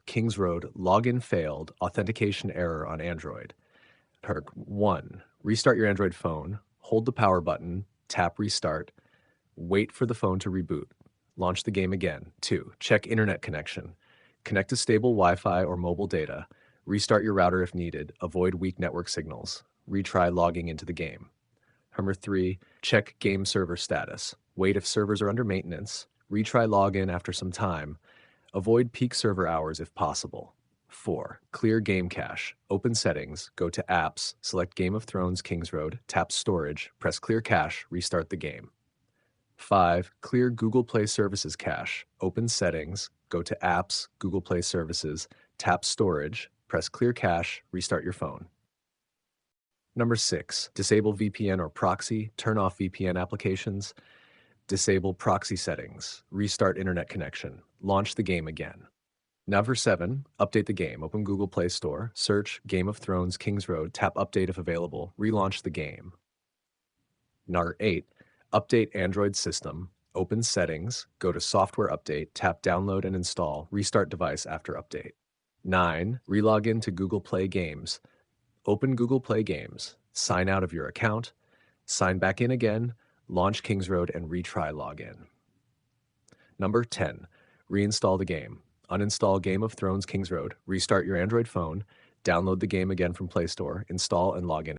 Kingsroad login failed, authentication error on Android. Perk 1. Restart your Android phone, hold the power button, tap restart, wait for the phone to reboot. Launch the game again. 2. Check internet connection. Connect to stable Wi-Fi or mobile data. Restart your router if needed. Avoid weak network signals. Retry logging into the game. Number 3. Check game server status. Wait if servers are under maintenance. Retry login after some time. Avoid peak server hours if possible. 4. Clear game cache. Open settings, go to apps, select Game of Thrones Kingsroad, tap storage, press clear cache, restart the game. 5. Clear Google Play Services cache. Open settings, go to apps, Google Play Services, tap storage, press clear cache, restart your phone. Number 6. Disable VPN or proxy, turn off VPN applications. Disable proxy settings, restart internet connection, launch the game again. Number 7, update the game. Open Google Play Store, search Game of Thrones Kingsroad, tap update if available, relaunch the game. Number 8, update Android system, open settings, go to software update, tap download and install, restart device after update. 9, relog in to Google Play Games. Open Google Play Games, sign out of your account, sign back in again, launch Kingsroad and retry login. Number 10, reinstall the game. Uninstall Game of Thrones Kingsroad, restart your Android phone, download the game again from Play Store, install and log in.